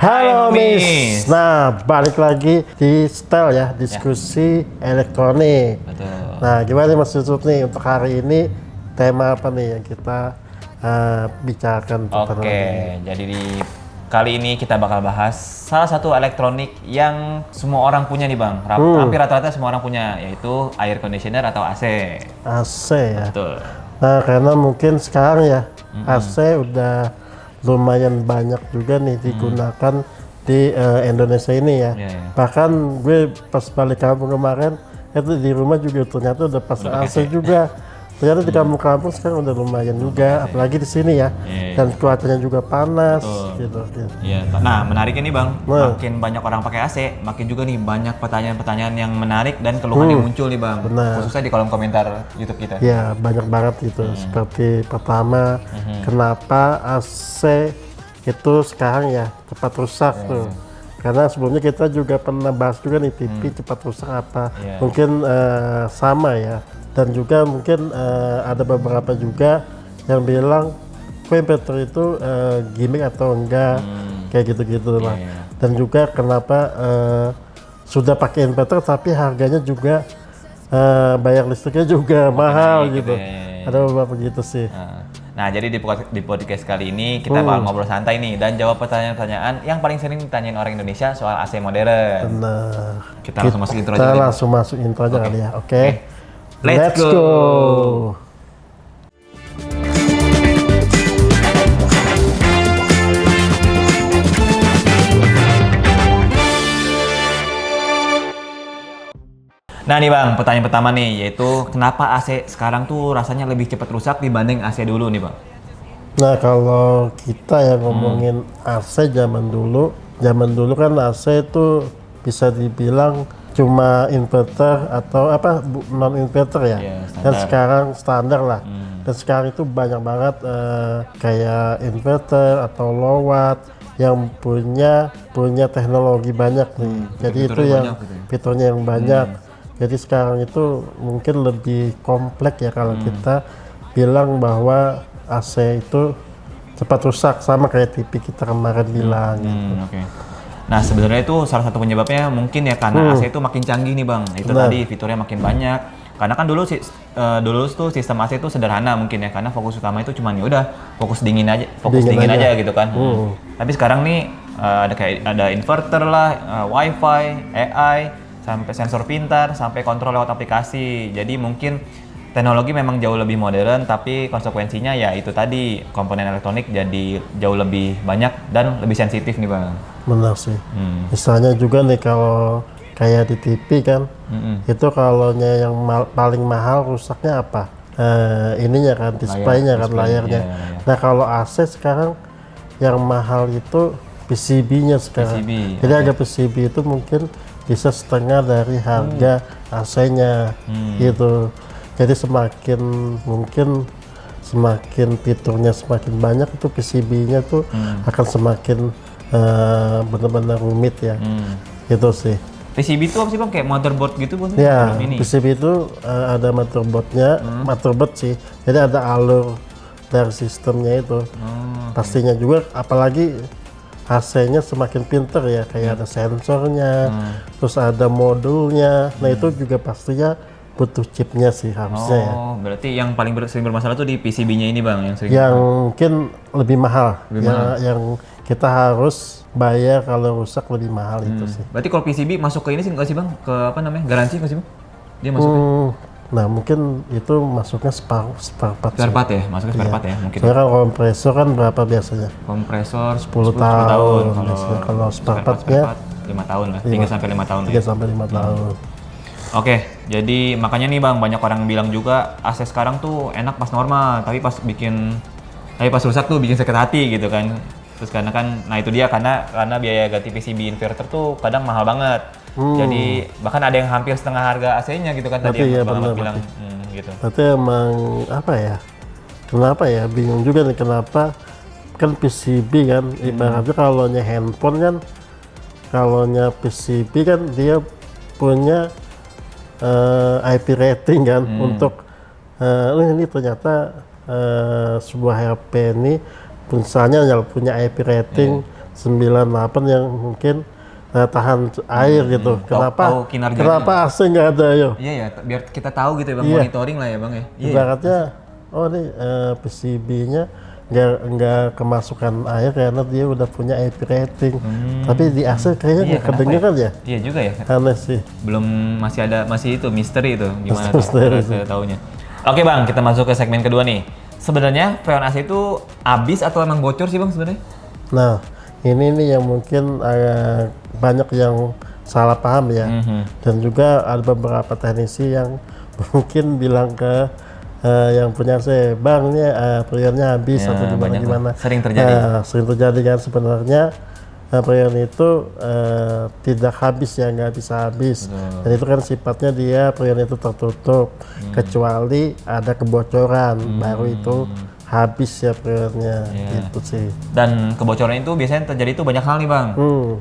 Halo Miss. Nah, balik lagi di Style ya, diskusi elektronik. Betul. Nah, gimana nih Mas Yusuf nih untuk hari ini tema apa nih yang kita bicarakan? Oke, jadi di kali ini kita bakal bahas salah satu elektronik yang semua orang punya nih Bang. Hampir rata-rata semua orang punya, yaitu air conditioner atau AC. AC ya. Betul. Nah, karena mungkin sekarang ya AC udah lumayan banyak juga nih digunakan di Indonesia ini ya. Bahkan gue pas balik kampung kemarin itu di rumah juga ternyata udah pas AC juga. Ternyata di kampung-kampung sekarang udah lumayan juga, apalagi di sini ya. Dan cuacanya juga panas gitu. Iya. Nah, menariknya nih Bang, makin banyak orang pakai AC, makin juga nih banyak pertanyaan-pertanyaan yang menarik dan keluhan yang muncul nih Bang. Khususnya di kolom komentar YouTube kita. Ya, banyak banget itu. Seperti pertama, kenapa AC itu sekarang ya cepat rusak tuh. Karena sebelumnya kita juga pernah bahas juga nih TV cepat rusak apa. Mungkin sama ya. Dan juga mungkin ada beberapa juga yang bilang inverter itu gimmick atau enggak, kayak gitu-gitu lah. Dan juga kenapa sudah pakai inverter tapi harganya juga bayar listriknya juga mahal gitu. Ada beberapa gitu sih. Nah, jadi di podcast kali ini kita bakal ngobrol santai nih dan jawab pertanyaan-pertanyaan yang paling sering ditanyain orang Indonesia soal AC modern. Benar. Kita langsung masuk intro aja. Kita langsung masuk intro aja kali ya. Oke. Let's go. Nah nih Bang, pertanyaan pertama nih, yaitu kenapa AC sekarang tuh rasanya lebih cepat rusak dibanding AC dulu nih Bang? Nah, kalau kita yang ngomongin AC zaman dulu kan AC itu bisa dibilang cuma inverter atau apa non inverter ya. Dan sekarang standar lah. Dan sekarang itu banyak banget kayak inverter atau low watt yang punya teknologi banyak nih. Jadi itu yang fiturnya yang banyak. Jadi sekarang itu mungkin lebih kompleks ya kalau kita bilang bahwa AC itu cepat rusak sama kayak TV kita kemarin bilang. Nah, sebenarnya itu salah satu penyebabnya mungkin ya karena AC itu makin canggih nih Bang. Itu tadi fiturnya makin banyak. Karena kan dulu tuh sistem AC itu sederhana mungkin ya, karena fokus utama itu cuma ya udah fokus dingin aja gitu kan. Tapi sekarang nih ada inverter lah, WiFi, AI, sampai sensor pintar, sampai kontrol lewat aplikasi. Jadi mungkin teknologi memang jauh lebih modern, tapi konsekuensinya ya itu tadi, komponen elektronik jadi jauh lebih banyak dan lebih sensitif nih Bang. Benar sih. Misalnya juga nih kalau kayak di TV kan, itu kalau yang paling mahal rusaknya apa? Ininya kan, displaynya kan, layarnya. Nah kalau AC sekarang yang mahal itu PCB-nya sekarang. Jadi harga PCB itu mungkin bisa setengah dari harga AC-nya gitu. Jadi semakin fiturnya semakin banyak, itu PCB-nya tuh akan semakin benar-benar rumit ya. Gitu sih. PCB itu apa sih Bang? Kayak motherboard gitu Bang? Ya, PCB itu ada motherboardnya, motherboard sih. Jadi ada alur dari sistemnya itu. Pastinya juga, apalagi AC-nya semakin pinter ya, kayak ada sensornya, terus ada modulnya. Nah itu juga pastinya butuh chipnya sih harusnya ya. Berarti yang paling sering bermasalah tuh di PCB-nya ini Bang, yang mungkin lebih mahal. Yang kita harus bayar kalau rusak lebih mahal itu sih. Berarti kalau PCB masuk ke ini sih nggak sih Bang? Ke apa namanya? Garansi nggak sih Bang? Dia masuknya? Nah mungkin itu masuknya spare part ya? Masuknya spare part ya mungkin. Soalnya kan kompresor kan berapa biasanya? Kompresor 10 tahun. Kalau spare partnya 5 tahun lah, 3 sampai 5 tahun. 3 sampai 5 tahun. Oke, jadi makanya nih Bang, banyak orang bilang juga AC sekarang tuh enak pas normal, tapi pas rusak tuh bikin sakit hati gitu kan. Terus nah itu dia karena biaya ganti PCB inverter tuh kadang mahal banget. Jadi bahkan ada yang hampir setengah harga AC-nya gitu kan tadi yang Bang bilang gitu. Berarti emang apa ya? Kenapa ya? Bingung juga nih kenapa kan PCB kan ibaratnya kalau handphone kan, kalau PCB kan dia punya IP rating kan untuk ini ternyata sebuah HP ini misalnya yang punya IP rating 98 yang mungkin tahan air gitu. tahu kinerjanya. Kenapa AC nggak ada yo? Iya ya, biar kita tahu gitu ya bang, Iya. monitoring lah ya bang ya. Iya. Ibaratnya, oh nih PCB-nya nggak kemasukan air karena dia udah punya IP rating. Tapi di AC kayaknya Iya, nggak kenapa kedengeran ya? Iya juga ya. Aneh sih. Belum masih itu misteri itu gimana tuh Misteri cara taunya. Oke bang, kita masuk ke segmen kedua nih. Sebenarnya freon AC itu habis atau emang bocor sih bang sebenarnya? Nah, ini nih yang mungkin banyak yang salah paham ya. Dan juga ada beberapa teknisi yang mungkin bilang ke yang punya AC, bang ini freonnya habis Ya, atau banyak gimana. lah. Sering terjadi. Sering terjadi kan sebenarnya freon itu tidak habis ya, nggak bisa habis. Dan itu kan sifatnya dia freon itu tertutup, kecuali ada kebocoran, baru itu habis ya freonnya, gitu sih. Dan kebocoran itu biasanya terjadi itu banyak hal nih bang.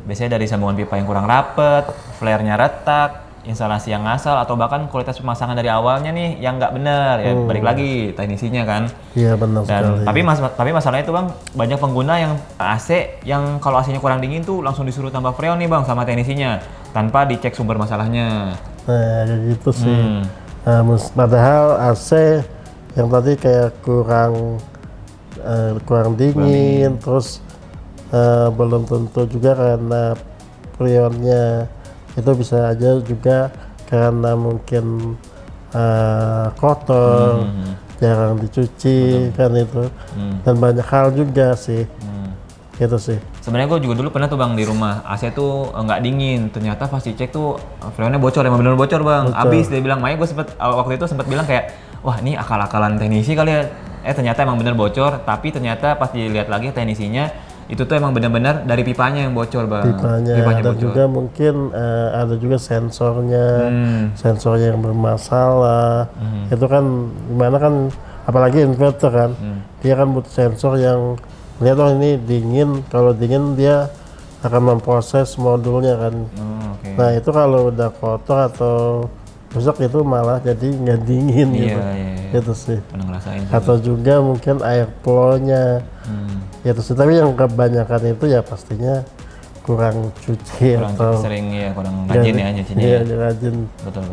Biasanya dari sambungan pipa yang kurang rapet, flare-nya retak, instalasi yang ngasal, atau bahkan kualitas pemasangan dari awalnya nih yang nggak benar ya. Balik lagi teknisinya kan. Iya benar sekali. Tapi masalahnya itu bang, banyak pengguna yang AC yang kalau AC-nya kurang dingin tuh langsung disuruh tambah freon nih bang sama teknisinya tanpa dicek sumber masalahnya. Nah, kayak gitu sih. Padahal AC yang tadi kayak kurang dingin, terus belum tentu juga karena freonnya itu bisa aja juga karena mungkin kotor, jarang dicuci kan itu, dan banyak hal juga sih. Gitu sih. Sebenarnya gue juga dulu pernah tuh bang di rumah AC tuh nggak dingin, ternyata pas dicek tuh freonnya bocor, emang bener bocor bang. Abis dia bilang, makanya gue waktu itu sempat bilang kayak, wah ini akal-akalan teknisi kali ya. Ternyata emang bener bocor, tapi ternyata pas dilihat lagi teknisinya itu tuh emang benar-benar dari pipanya yang bocor bang. Pipanya dan bocor. juga mungkin ada juga sensornya yang bermasalah. Itu kan gimana kan, apalagi inverter kan, dia kan butuh sensor yang lihat oh ini dingin, kalau dingin dia akan memproses modulnya kan. Nah itu kalau udah kotor atau rusak itu malah jadi nggak dingin gitu. Itu sih. Pernah ngerasain sih. Atau juga mungkin air flow-nya. Itu sih. Tapi yang kebanyakan itu ya pastinya kurang cuci atau sering ya kurang rajin ya nyucinya. Iya, rajin. Betul.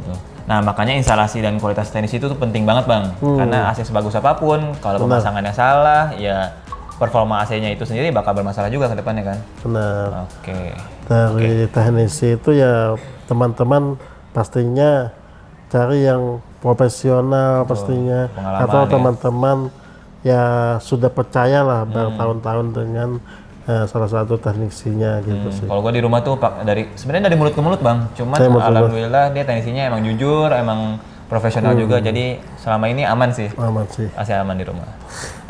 Nah makanya instalasi dan kualitas teknis itu tuh penting banget bang. Karena AC sebagus apapun, kalau pemasangannya salah, ya performa AC-nya itu sendiri bakal bermasalah juga ke depannya kan. Benar. Oke. Dari teknisi itu ya teman-teman pastinya cari yang profesional pastinya, atau teman-teman ya sudah percaya lah bertahun-tahun dengan salah satu teknisinya gitu sih. Kalau gua di rumah tuh sebenarnya dari mulut ke mulut bang, cuman alhamdulillah dia teknisinya emang jujur, emang profesional juga, jadi selama ini aman sih. Aman sih. AC aman di rumah.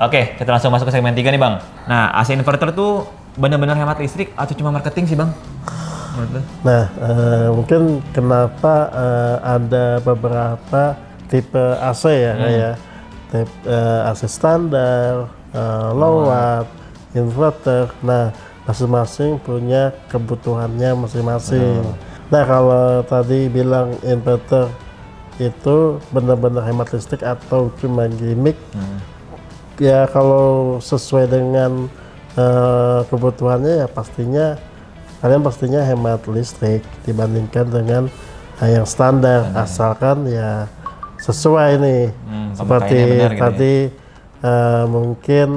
Oke, kita langsung masuk ke segmen 3 nih bang. Nah, AC inverter tuh benar-benar hemat listrik atau cuma marketing sih bang? Nah, mungkin kenapa ada beberapa tipe AC ya, kayak tipe AC standar, low watt, inverter. Nah, masing-masing punya kebutuhannya masing-masing. Nah, kalau tadi bilang inverter itu benar-benar hemat listrik atau cuma gimmick, ya kalau sesuai dengan kebutuhannya ya kalian pastinya hemat listrik dibandingkan dengan yang standar, asalkan ya sesuai nih. Seperti tadi mungkin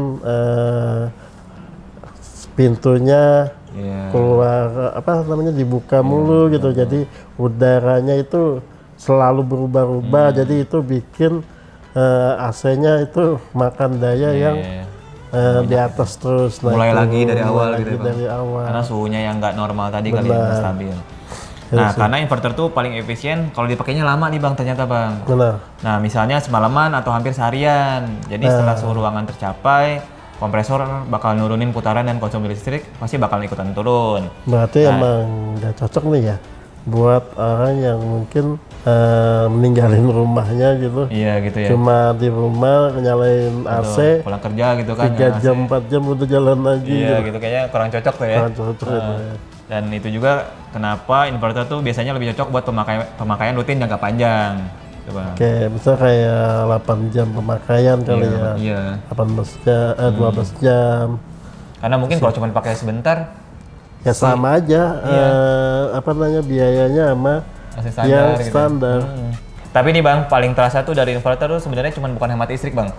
pintunya keluar dibuka mulu gitu, jadi udaranya itu selalu berubah-ubah, jadi itu bikin AC-nya itu makan daya yang di atas terus. Mulai lagi dari awal gitu dari awal. Karena suhunya yang nggak normal tadi kali ya, stabil. Nah, karena inverter tuh paling efisien kalau dipakainya lama nih bang, ternyata bang. Benar. Nah, misalnya semalaman atau hampir seharian. Jadi setelah suhu ruangan tercapai, kompresor bakal nurunin putaran dan konsumsi listrik pasti bakal ikutan turun. Berarti emang nggak cocok nih ya buat orang yang mungkin meninggalin rumahnya gitu. Iya gitu ya. Cuma di rumah nyalain AC, pulang kerja gitu kan. 3 jam, 4 jam udah jalan lagi. Iya gitu, kayaknya kurang cocok tuh ya. Kurang cocok itu ya. Dan itu juga kenapa inverter tuh biasanya lebih cocok buat pemakaian rutin jangka panjang. Coba. Kayak bisa kayak 8 jam pemakaian kali ya. Iya. 12 jam. Karena mungkin kalau cuma pakai sebentar, ya sama aja apa namanya biayanya sama AC standar yang gitu. standar. Tapi nih Bang, paling terasa tuh dari inverter tuh sebenarnya cuma bukan hemat listrik Bang.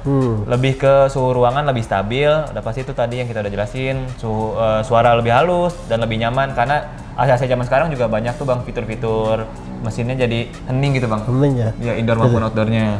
Lebih ke suhu ruangan lebih stabil, udah pasti itu tadi yang kita udah jelasin, suhu suara lebih halus dan lebih nyaman karena AC zaman sekarang juga banyak tuh Bang fitur-fitur mesinnya jadi hening gitu Bang. Hening ya. Ya indoor maupun outdoornya.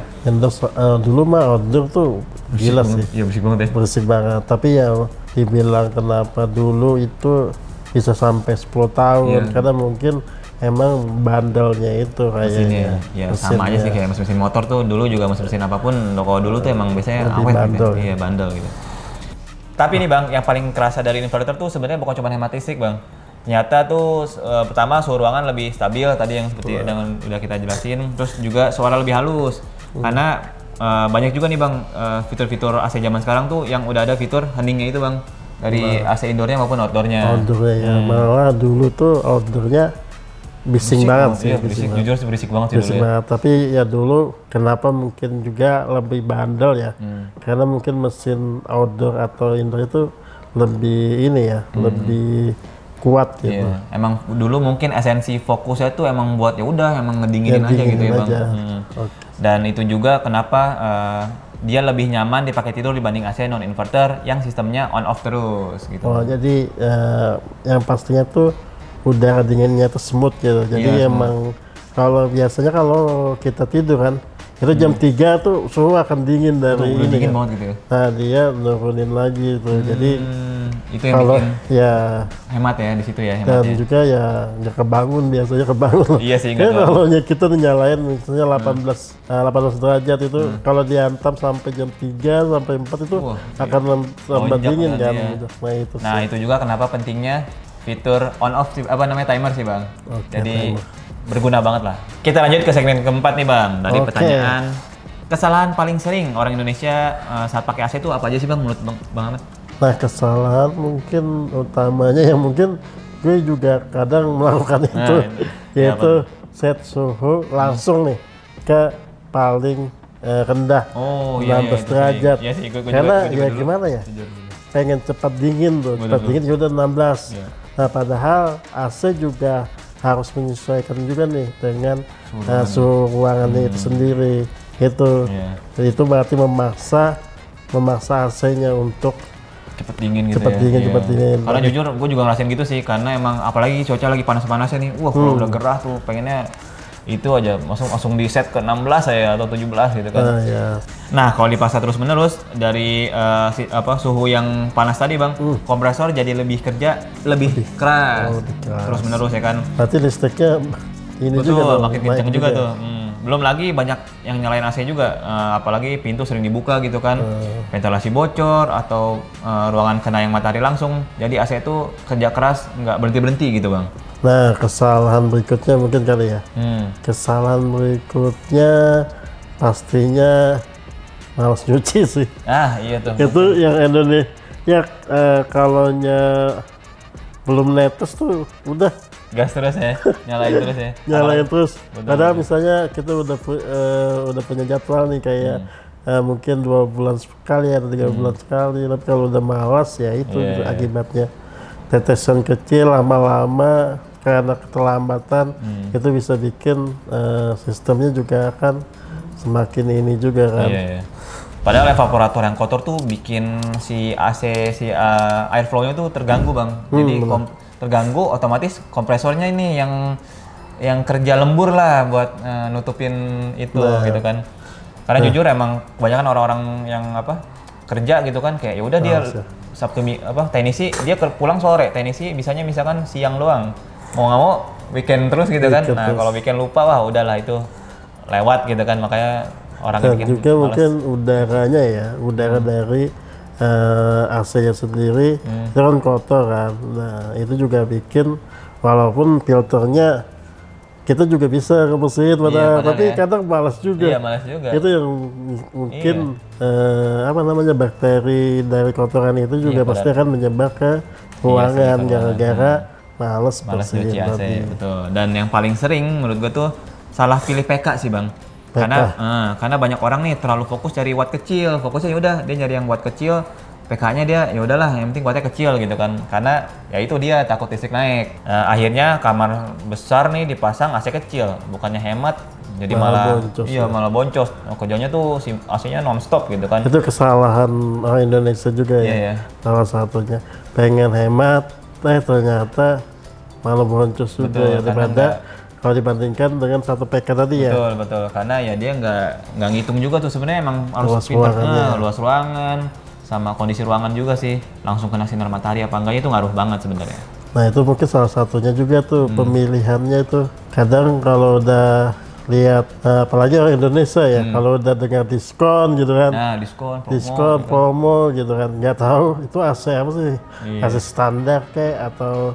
Dulu mah outdoor tuh gila sih. Iya bersih banget ya. Bersih banget. Tapi ya dibilang kenapa dulu itu bisa sampai 10 tahun karena mungkin emang bandelnya itu kayaknya. Ya sama aja sih kayak mesin motor tuh dulu juga mesin apapun kalau dulu tuh emang biasanya lebih awet bandel. gitu. Iya bandel gitu. Tapi nih Bang, yang paling kerasa dari inverter tuh sebenarnya bukan cuma hemat listrik Bang. Nyata tuh pertama suhu ruangan lebih stabil tadi yang seperti yang udah kita jelasin, terus juga suara lebih halus. Karena banyak juga nih Bang fitur-fitur AC zaman sekarang tuh yang udah ada fitur heningnya itu Bang. Dari AC indoornya maupun outdoornya. Outdoornya ya, malah dulu tuh outdoornya bising banget sih. Iya, berisik, jujur sih berisik banget sih Bising dulu ya. banget. Tapi ya dulu kenapa mungkin juga lebih bandel ya? Karena mungkin mesin outdoor atau indoor itu lebih ini ya, lebih kuat gitu. Iya, emang dulu mungkin esensi fokusnya tuh emang buat ya udah emang ngedinginin aja gitu ya Bang. Oke. Dan itu juga kenapa dia lebih nyaman dipakai tidur dibanding AC non inverter yang sistemnya on off terus gitu. Oh jadi yang pastinya tuh udara dinginnya tuh smooth gitu. Jadi Iya, emang kalau biasanya kalau kita tidur kan itu jam 3 tuh suhu akan dingin dari Udah ini dingin kan. banget gitu ya. Nah dia nurunin lagi tuh. Jadi Itu yang kalau bikin ya hemat ya di situ ya dan hematnya. juga ya nggak kebangun biasanya kebangun. Iya sih, Ya nggak kalau kita nyalain misalnya 18 derajat itu kalau dihantam sampai jam 3 sampai 4 itu Wah, akan tambah lonjak dingin kan, kan. iya. Nah itu Nah, sih. itu juga kenapa pentingnya fitur on off apa namanya timer sih, Bang. Oke, Jadi timer. berguna banget lah. Kita lanjut ke segmen keempat nih, Bang. Dari Oke. pertanyaan kesalahan paling sering orang Indonesia saat pakai AC itu apa aja sih, Bang, menurut Bang Ahmad? Nah kesalahan mungkin utamanya yang mungkin gue juga kadang melakukan itu yaitu set suhu langsung nih ke paling rendah Oh, iya, 16 itu derajat. sih. Iya sih, gue Karena juga ya dulu. gimana ya? Jujur. Pengen cepat dingin tuh, cepat dingin ya udah 16. Iya. Nah padahal AC juga harus menyesuaikan juga nih dengan suhu ruangannya itu sendiri. Itu Iya. itu berarti memaksa AC-nya untuk Cepet dingin gitu Cepet ya. dingin, Iya. cepet dingin. Karena jujur gue juga ngerasain gitu sih karena emang apalagi cuaca lagi panas-panasnya nih. Wah, kalau udah gerah tuh pengennya itu aja langsung di set ke 16 ya atau 17 gitu kan. ya. Nah, kalau dipaksa terus-menerus dari suhu yang panas tadi, Bang, kompresor jadi lebih lebih keras. lebih keras. Terus-menerus ya kan. Berarti listriknya ini Betul, juga tuh, makin naik kenceng juga tuh. Belum lagi banyak yang nyalain AC juga, apalagi pintu sering dibuka gitu kan, ventilasi bocor atau ruangan kena yang matahari langsung. Jadi AC itu kerja keras nggak berhenti-berhenti gitu Bang. Nah kesalahan berikutnya mungkin kali ya. Kesalahan berikutnya pastinya malas nyuci sih. Ah iya tuh. Itu yang Indonesia ya kalau belum netes tuh udah Gas terus ya, nyalain terus ya. nyalain terus. Bener, Padahal misalnya kita udah punya jadwal nih kayak mungkin 2 bulan sekali atau 3 bulan sekali. Tapi kalau udah malas ya itu akibatnya tetesan kecil lama-lama karena keterlambatan itu bisa bikin sistemnya juga akan semakin ini juga kan. Iya. Padahal evaporator yang kotor tuh bikin si AC airflow-nya tuh terganggu Bang. Jadi terganggu otomatis kompresornya ini yang kerja lembur lah buat nutupin itu gitu kan. Karena jujur emang kebanyakan orang-orang yang kerja gitu kan kayak ya udah dia Sabtu teknisi dia pulang sore, teknisi bisanya misalkan siang doang. Mau nggak mau weekend terus gitu kan. Nah, kalau weekend lupa wah udahlah itu lewat gitu kan makanya orang Dan bikin juga males. mungkin udaranya ya, udara dari AC-nya sendiri itu kan kotor kan. Nah itu juga bikin walaupun filternya kita juga bisa ngebersihin padahal, tapi kadang malas juga. Iya, malas juga. Itu yang mungkin bakteri dari kotoran itu juga pasti akan menyebar ke ruangan gara-gara malas bersihin nyuci AC, tadi. betul. Dan yang paling sering menurut gue tuh salah pilih PK sih Bang. Karena banyak orang nih terlalu fokus cari watt kecil. Fokusnya ya udah dia nyari yang watt kecil, PK-nya dia ya udahlah yang penting wattnya kecil gitu kan. Karena ya itu dia takut listrik naik. Akhirnya kamar besar nih dipasang AC kecil, bukannya hemat jadi malah boncos, iya malah boncos. Kerjanya tuh si AC-nya non-stop gitu kan. Itu kesalahan orang Indonesia juga ya. Iya, iya. Salah satunya pengen hemat, ternyata malah boncos juga Betul, ya, karena daripada kalau dibandingkan dengan satu PK tadi ya. Betul. Karena ya dia nggak ngitung juga tuh sebenarnya, emang harus Luas pintar ruangannya. luas ruangan sama kondisi ruangan juga sih. Langsung kena sinar matahari apa enggaknya itu ngaruh banget sebenarnya. Nah itu mungkin salah satunya juga tuh pemilihannya itu. Kadang kalau udah lihat, apalagi orang Indonesia ya, kalau udah dengar diskon gitu kan, Nah, diskon, promo, diskon, gitu. promo gitu kan, nggak tahu itu AC apa sih, Iya. AC standar kayak atau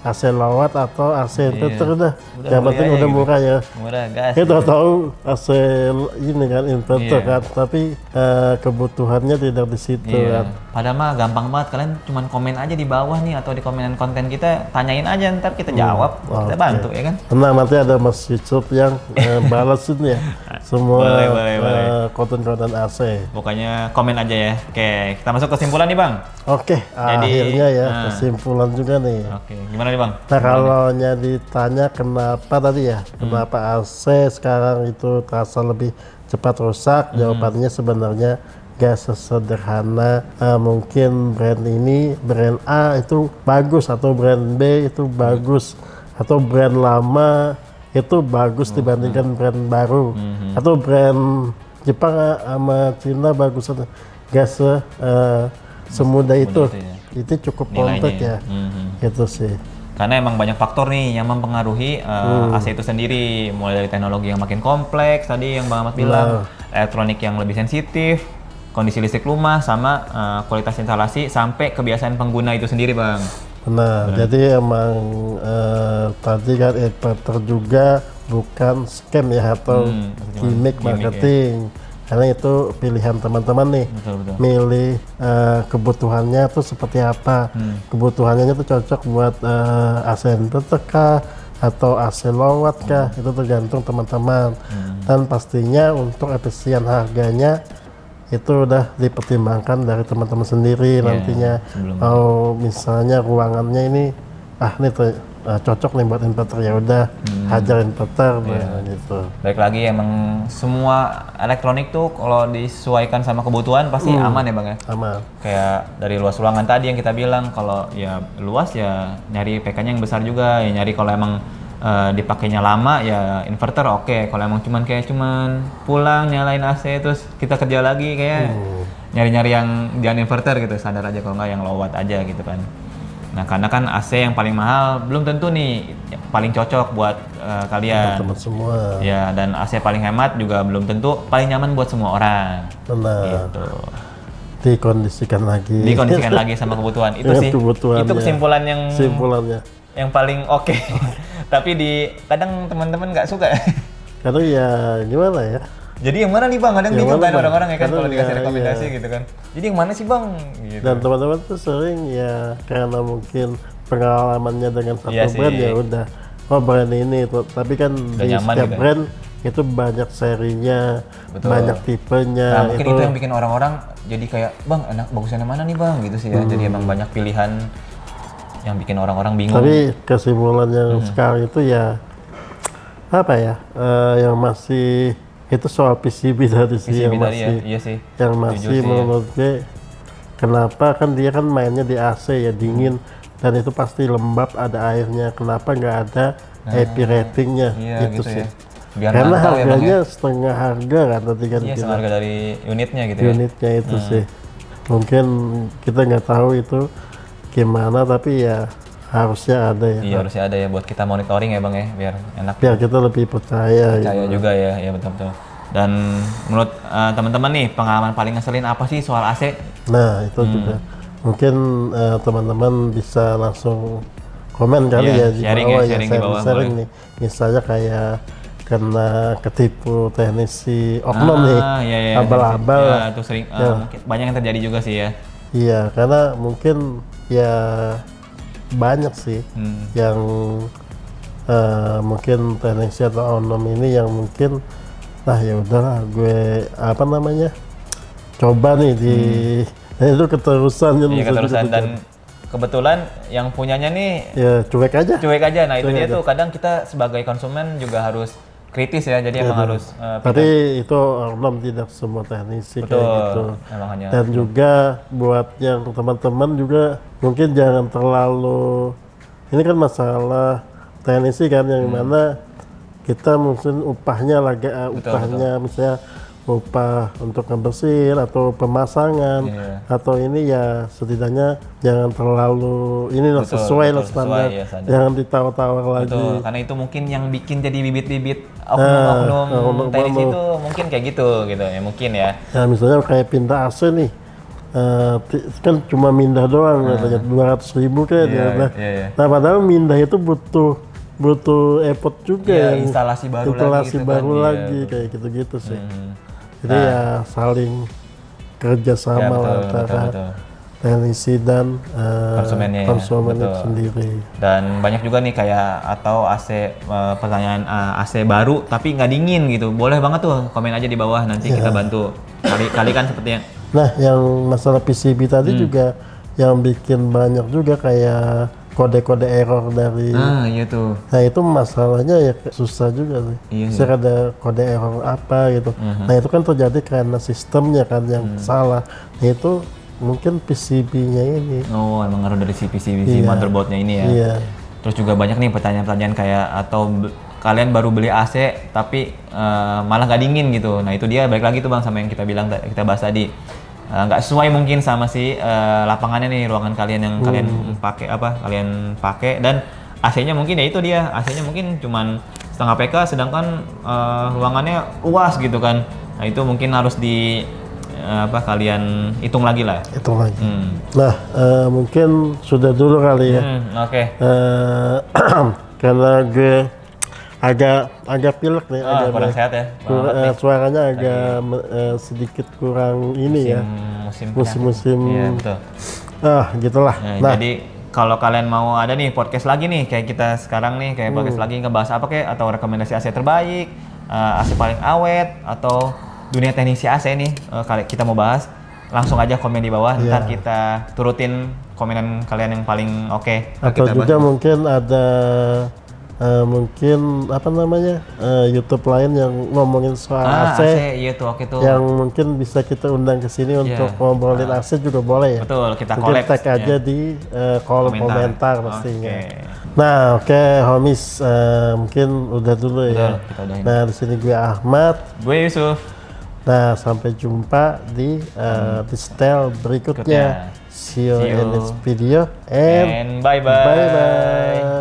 AC lowat atau AC inverter udah, Udah yang beli penting aja udah gitu. murah ya. Murah gas. Kita tahu AC ini kan inverter Iya. kan, tapi kebutuhannya tidak di situ Iya. kan. Padahal mah gampang banget, kalian cuman komen aja di bawah nih atau di komenan konten kita, tanyain aja ntar kita jawab, kita oke. bantu ya kan. Tenang, nanti ada Mas Yusuf yang balesin ya semua Boleh. konten-konten AC. Pokoknya komen aja ya. Oke, kita masuk kesimpulan nih Bang. Oke, akhirnya ya nah. kesimpulan juga nih. Oke, gimana nih Bang? Nah kalau ditanya kenapa tadi ya, kenapa AC sekarang itu terasa lebih cepat rusak, jawabannya sebenarnya gak sesederhana mungkin brand ini, brand A itu bagus atau brand B itu bagus atau brand lama itu bagus dibandingkan brand baru atau brand Jepang sama Cina bagus, gak semudah itu. itu ya. Itu cukup Nilainya komplek ya, ya. gitu sih. Karena emang banyak faktor nih yang mempengaruhi AC itu sendiri, mulai dari teknologi yang makin kompleks tadi yang Bang Ahmad bilang, elektronik yang lebih sensitif, kondisi listrik rumah, sama kualitas instalasi sampai kebiasaan pengguna itu sendiri Bang. Benar, jadi emang tadi kan inverter juga bukan scam ya atau gimmick marketing, karena itu pilihan teman-teman nih. Betul. Milih kebutuhannya tuh seperti apa, kebutuhannya tuh cocok buat AC inverter kah atau AC lowat kah, itu tergantung teman-teman. Dan pastinya untuk efisien harganya itu udah dipertimbangkan dari teman-teman sendiri nantinya. Kalau misalnya ruangannya ini ini cocok nih buat inverter, ya udah hajar inverter gitu. Baik lagi emang semua elektronik tuh kalau disesuaikan sama kebutuhan pasti aman ya Bang ya. Aman. Kayak dari luas ruangan tadi yang kita bilang, kalau ya luas ya nyari PK-nya yang besar juga, ya nyari kalau emang dipakainya lama ya inverter oke. Kalau emang cuman pulang nyalain AC terus kita kerja lagi kayak nyari-nyari yang jangan inverter gitu, sadar aja kalau nggak yang low watt aja gitu kan. Nah karena kan AC yang paling mahal belum tentu nih yang paling cocok buat kalian. Teman semua. Ya, dan AC paling hemat juga belum tentu paling nyaman buat semua orang. Benar. Gitu. Dikondisikan lagi sama kebutuhan itu Dengan sih. kebutuhannya. Itu kesimpulannya yang paling oke. Tapi kadang teman-teman nggak suka. Karena ya gimana ya? Jadi yang mana nih Bang? Kadang Yang bingung mana, kan Bang? orang-orang ya kan Karena kalau dikasih ya, rekomendasi iya. gitu kan. Jadi yang mana sih Bang? Gitu. Dan teman-teman tuh sering ya karena mungkin pengalamannya dengan satu Iya sih. brand ya udah, brand ini tuh. Tapi kan Udah di nyaman setiap gitu ya. brand itu banyak serinya, Betul. banyak tipenya. Nah mungkin itu yang bikin orang-orang jadi kayak Bang enak bagusan yang mana nih Bang gitu sih ya. Jadi emang banyak pilihan yang bikin orang-orang bingung. Tapi kesimpulan yang sekarang itu ya apa ya, yang masih itu soal PCB tadi sih, yang PCB tadi masih iya sih. yang Setuju masih sih ya. menurut gue, kenapa kan dia kan mainnya di AC ya, dingin dan itu pasti lembab, ada airnya, kenapa nggak ada happy ratingnya Iya gitu gitu sih. ya. Biar Karena mantap ya Bang harganya ya. setengah harga kan tadi kan Iya, bilang. seharga dari unitnya gitu ya. Unitnya itu sih. Mungkin kita nggak tahu itu gimana, tapi ya harusnya ada ya. Iya harusnya ada ya buat kita monitoring ya Bang ya, biar enak. Biar kita lebih percaya Percaya gitu. juga ya, ya betul-betul. Dan menurut teman-teman nih, pengalaman paling ngeselin apa sih soal AC? Nah itu juga mungkin teman-teman bisa langsung komen kali Iya, ya di sharing bawah ya, sharing di bawah, sharing boleh. nih. Misalnya kayak kena ketipu teknisi oknum nih, Iya, abal-abal. Ya, itu sering, mungkin banyak yang terjadi juga sih ya. Iya, karena mungkin ya banyak sih yang mungkin teknisi atau oknum ini yang mungkin, nah ya udahlah gue apa namanya, coba nih Nah, itu keterusan kan. Iya bisa keterusan juga dan kebetulan yang punyanya nih ya cuek aja. cuek aja. Nah itu Cuek dia aja. tuh kadang kita sebagai konsumen juga harus kritis ya. Jadi emang harus Tapi itu oknum, tidak semua teknisi kayak gitu. emang hanya Dan juga buat yang teman-teman juga mungkin jangan terlalu, ini kan masalah teknisi kan yang mana kita mungkin upahnya lagi upahnya misalnya upah untuk ngebersihin atau pemasangan Iya. atau ini ya setidaknya jangan terlalu ini lah, Betul, sesuai lah betul, standar, sesuai, ya, standar. jangan ditawar-tawar lagi. betul karena itu mungkin yang bikin jadi bibit-bibit oknum-oknum teknisi itu mungkin kayak gitu ya mungkin ya. Ya misalnya kayak pindah AC nih, kan cuma mindah doang katanya 200.000 kayak dia bilang. iya. Nah padahal mindah itu butuh effort juga Iya, yang instalasi baru instalasi lagi gitu baru kan, iya, lagi kayak gitu-gitu sih. Jadi Nah. ya saling kerjasama lah antara betul. teknisi dan Konsumennya ya, konsumen itu betul. sendiri. Dan banyak juga nih kayak atau AC pertanyaan AC baru tapi nggak dingin gitu. Boleh banget tuh komen aja di bawah nanti kita bantu kali kan seperti yang Nah yang masalah PCB tadi juga yang bikin banyak juga kayak kode-kode error dari. iya tuh. Nah itu masalahnya ya susah juga sih. Iya, Bisa ada kode error apa gitu. Nah itu kan terjadi karena sistemnya kan yang salah. Nah itu mungkin PCB-nya ini. Oh emang ngaruh dari si PCB motherboardnya ini ya. Iya. Terus juga banyak nih pertanyaan-pertanyaan kayak atau kalian baru beli AC tapi malah nggak dingin gitu. Nah itu dia balik lagi tuh bang sama yang kita bilang kita bahas tadi. Nggak sesuai mungkin sama si lapangannya nih ruangan kalian yang kalian pakai dan AC-nya mungkin ya itu dia AC-nya mungkin cuman setengah PK sedangkan ruangannya luas gitu kan. Nah itu mungkin harus kalian hitung lagi lah. Itu lagi. Nah mungkin sudah dulu kali ya. Oke. Karena gue agak pilek nih, agak Kurang sehat ya. suaranya agak sedikit kurang ini ya. Musim-musim. Iya betul. Gitulah. Nah, jadi kalau kalian mau ada nih podcast lagi nih kayak kita sekarang nih kayak podcast lagi ngebahas apa kayak atau rekomendasi AC terbaik, AC paling awet atau dunia teknisi AC nih kita mau bahas, langsung aja komen di bawah. Ntar kita turutin komenan kalian yang paling oke. Atau Kita juga bahas. mungkin ada mungkin YouTube lain yang ngomongin soal AC, iya tuh oke tuh. yang mungkin bisa kita undang ke sini untuk ngobrolin AC juga boleh ya. Betul, kita Mungkin collab. tag aja di kolom komentar pastinya. Oke. Nah, oke, homies, mungkin udah dulu ya. Kita udahin. Nah, di sini gue Ahmad. Gue Yusuf. Nah, sampai jumpa di style berikutnya. See you in this video And bye-bye. bye bye.